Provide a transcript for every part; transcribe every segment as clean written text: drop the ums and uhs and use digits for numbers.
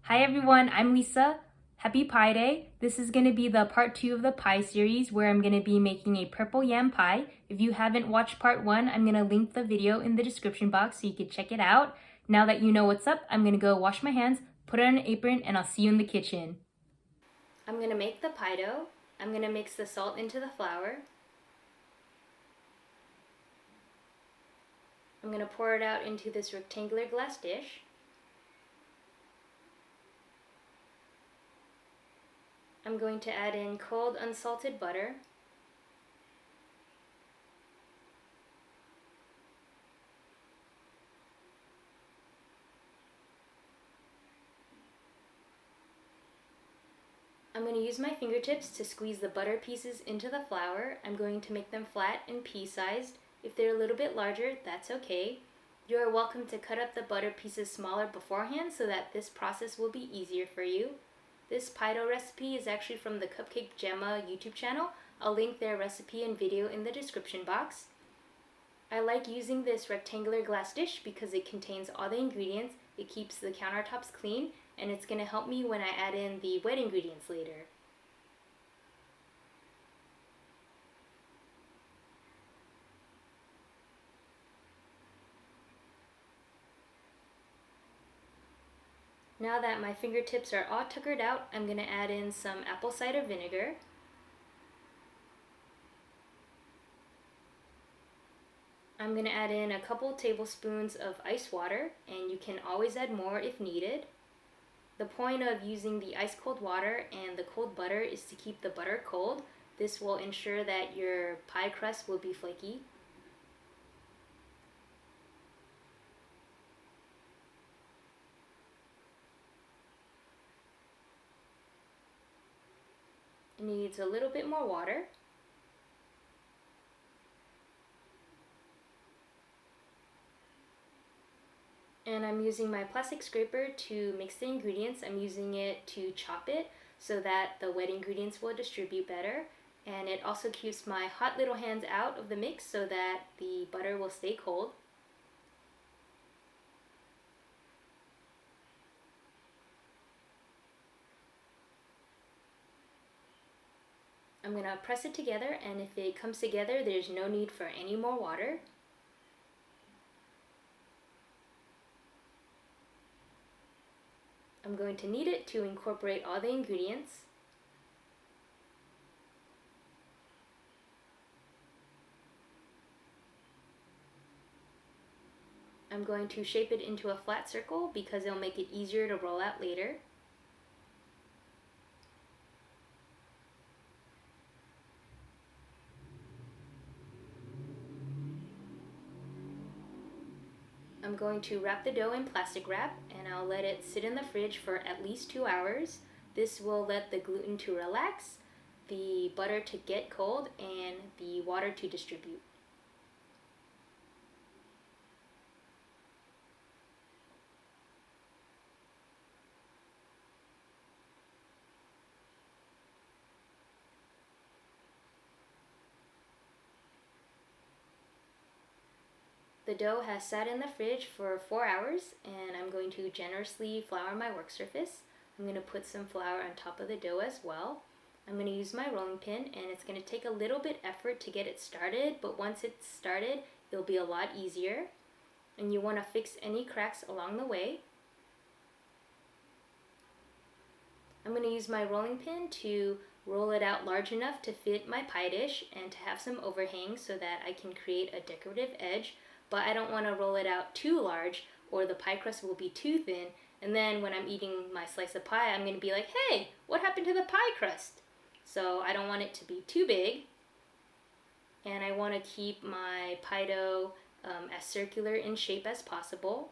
Hi everyone, I'm Lisa. Happy Pie Day. This is going to be the part 2 of the pie series where I'm going to be making a purple yam pie. If you haven't watched part 1, I'm going to link the video in the description box so you can check it out. Now that you know what's up, I'm going to go wash my hands, put it on an apron, and I'll see you in the kitchen. I'm going to make the pie dough. I'm going to mix the salt into the flour. I'm going to pour it out into this rectangular glass dish. I'm going to add in cold unsalted butter. I'm going to use my fingertips to squeeze the butter pieces into the flour. I'm going to make them flat and pea-sized. If they're a little bit larger, that's okay. You are welcome to cut up the butter pieces smaller beforehand so that this process will be easier for you. This pie dough recipe is actually from the Cupcake Gemma YouTube channel. I'll link their recipe and video in the description box. I like using this rectangular glass dish because it contains all the ingredients, it keeps the countertops clean, and it's going to help me when I add in the wet ingredients later. Now that my fingertips are all tuckered out, I'm going to add in some apple cider vinegar. I'm going to add in a couple tablespoons of ice water, and you can always add more if needed. The point of using the ice cold water and the cold butter is to keep the butter cold. This will ensure that your pie crust will be flaky. It needs a little bit more water. And I'm using my plastic scraper to mix the ingredients. I'm using it to chop it so that the wet ingredients will distribute better. And it also keeps my hot little hands out of the mix so that the butter will stay cold. I'm going to press it together, and if it comes together, there's no need for any more water. I'm going to knead it to incorporate all the ingredients. I'm going to shape it into a flat circle because it'll make it easier to roll out later. I'm going to wrap the dough in plastic wrap, and I'll let it sit in the fridge for at least 2 hours. This will let the gluten to relax, the butter to get cold, and the water to distribute. The dough has sat in the fridge for 4 hours, and I'm going to generously flour my work surface. I'm going to put some flour on top of the dough as well. I'm going to use my rolling pin, and it's going to take a little bit effort to get it started, but once it's started, it'll be a lot easier. And you want to fix any cracks along the way. I'm going to use my rolling pin to roll it out large enough to fit my pie dish and to have some overhang so that I can create a decorative edge. But I don't want to roll it out too large or the pie crust will be too thin, and then when I'm eating my slice of pie, I'm going to be like, hey, what happened to the pie crust? So I don't want it to be too big, and I want to keep my pie dough as circular in shape as possible.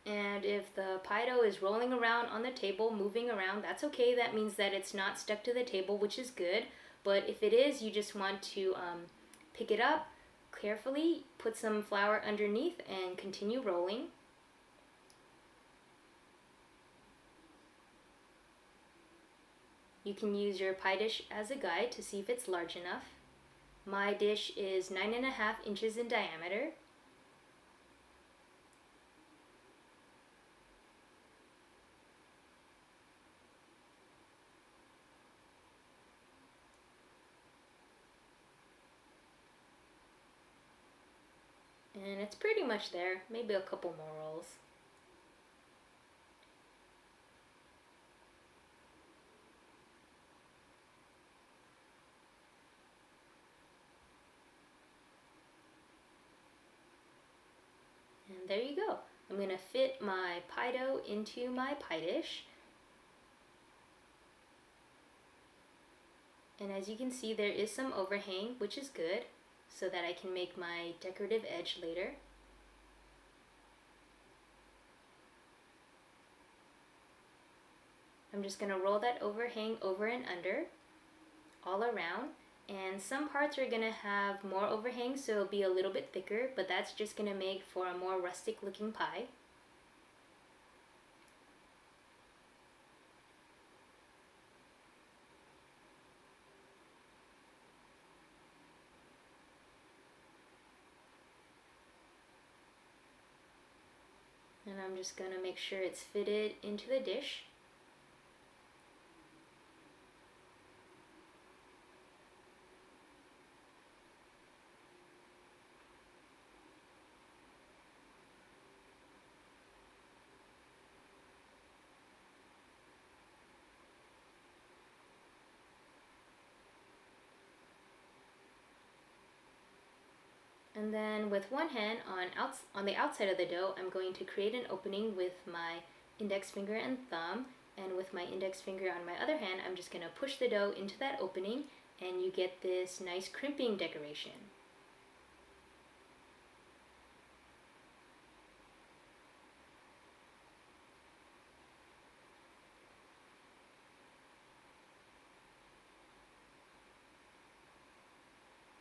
And if the pie dough is rolling around on the table, moving around, that's okay. That means that it's not stuck to the table, which is good. But if it is, you just want to pick it up carefully, put some flour underneath, and continue rolling. You can use your pie dish as a guide to see if it's large enough. My dish is 9.5 inches in diameter. And it's pretty much there, maybe a couple more rolls. And there you go. I'm going to fit my pie dough into my pie dish. And as you can see, there is some overhang, which is good, so that I can make my decorative edge later. I'm just going to roll that overhang over and under, all around. And some parts are going to have more overhang, so it'll be a little bit thicker, but that's just going to make for a more rustic looking pie. And I'm just going to make sure it's fitted into the dish. And then with one hand on the outside of the dough, I'm going to create an opening with my index finger and thumb. And with my index finger on my other hand, I'm just going to push the dough into that opening, and you get this nice crimping decoration.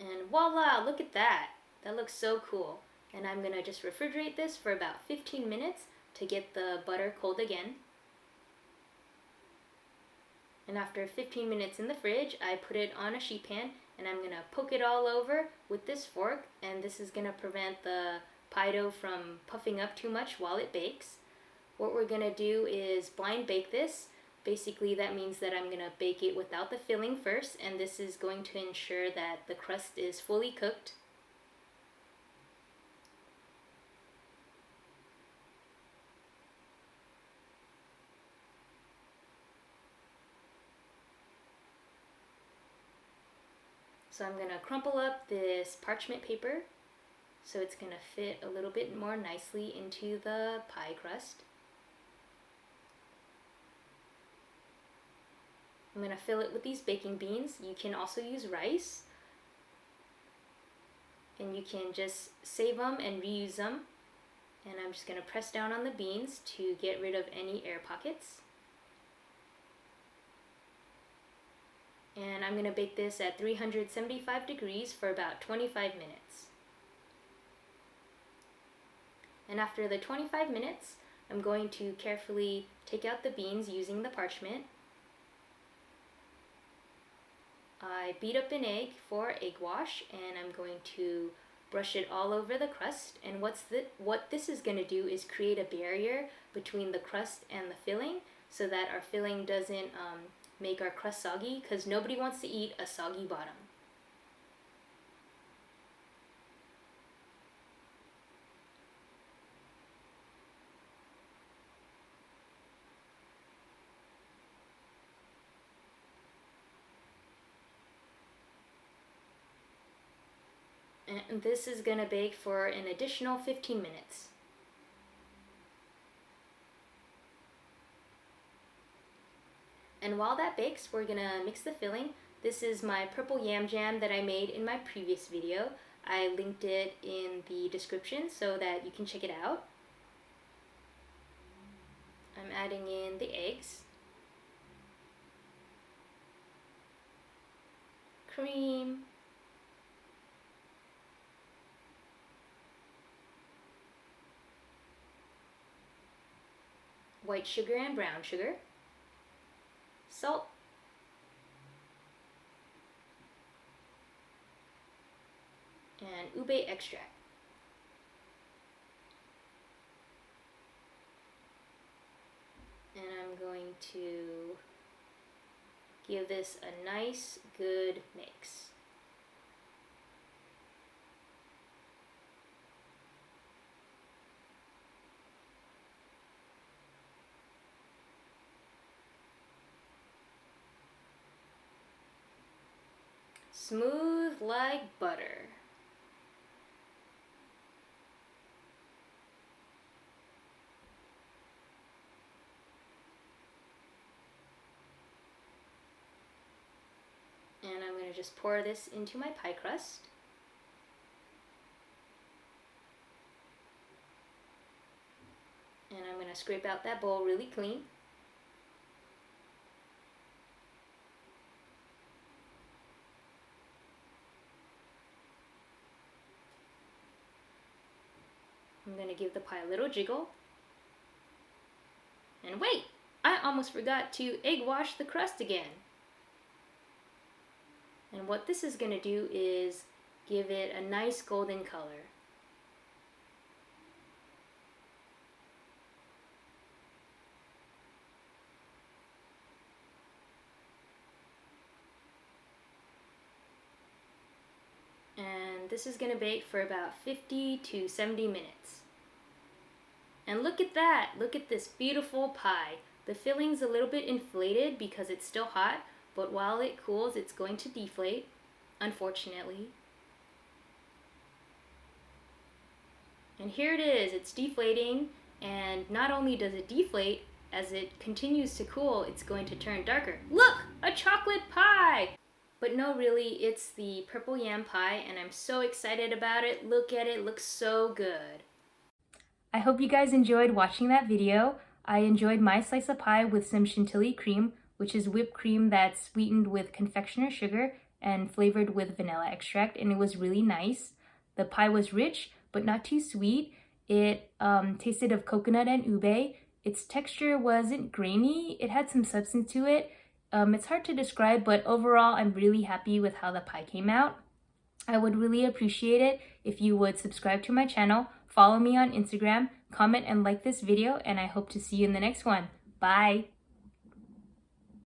And voila, look at that! That looks so cool. And I'm going to just refrigerate this for about 15 minutes to get the butter cold again. And after 15 minutes in the fridge, I put it on a sheet pan, and I'm going to poke it all over with this fork, and this is going to prevent the pie dough from puffing up too much while it bakes. What we're going to do is blind bake this. Basically, that means that I'm going to bake it without the filling first, and this is going to ensure that the crust is fully cooked. So I'm going to crumple up this parchment paper so it's going to fit a little bit more nicely into the pie crust. I'm going to fill it with these baking beans. You can also use rice, and you can just save them and reuse them. And I'm just going to press down on the beans to get rid of any air pockets. And I'm going to bake this at 375 degrees for about 25 minutes. And after the 25 minutes, I'm going to carefully take out the beans using the parchment. I beat up an egg for eggwash, and I'm going to brush it all over the crust. And what this is going to do is create a barrier between the crust and the filling, so that our filling doesn't make our crust soggy, because nobody wants to eat a soggy bottom. And this is going to bake for an additional 15 minutes. And while that bakes, we're going to mix the filling. This is my purple yam jam that I made in my previous video. I linked it in the description so that you can check it out. I'm adding in the eggs, cream, white sugar and brown sugar, salt, and ube extract. And I'm going to give this a nice, good mix. Smooth like butter. And I'm going to just pour this into my pie crust. And I'm going to scrape out that bowl really clean. I'm going to give the pie a little jiggle. And wait! I almost forgot to egg wash the crust again. And what this is going to do is give it a nice golden color. And this is going to bake for about 50 to 70 minutes. And look at that! Look at this beautiful pie. The filling's a little bit inflated because it's still hot, but while it cools, it's going to deflate, unfortunately. And here it is, it's deflating, and not only does it deflate, as it continues to cool, it's going to turn darker. Look! A chocolate pie! But no, really, it's the purple yam pie, and I'm so excited about it. Look at it, it looks so good. I hope you guys enjoyed watching that video. I enjoyed my slice of pie with some chantilly cream, which is whipped cream that's sweetened with confectioner's sugar and flavored with vanilla extract, and it was really nice. The pie was rich, but not too sweet. It tasted of coconut and ube. Its texture wasn't grainy. It had some substance to it. It's hard to describe, but overall, I'm really happy with how the pie came out. I would really appreciate it if you would subscribe to my channel, follow me on Instagram, comment and like this video, and I hope to see you in the next one. Bye!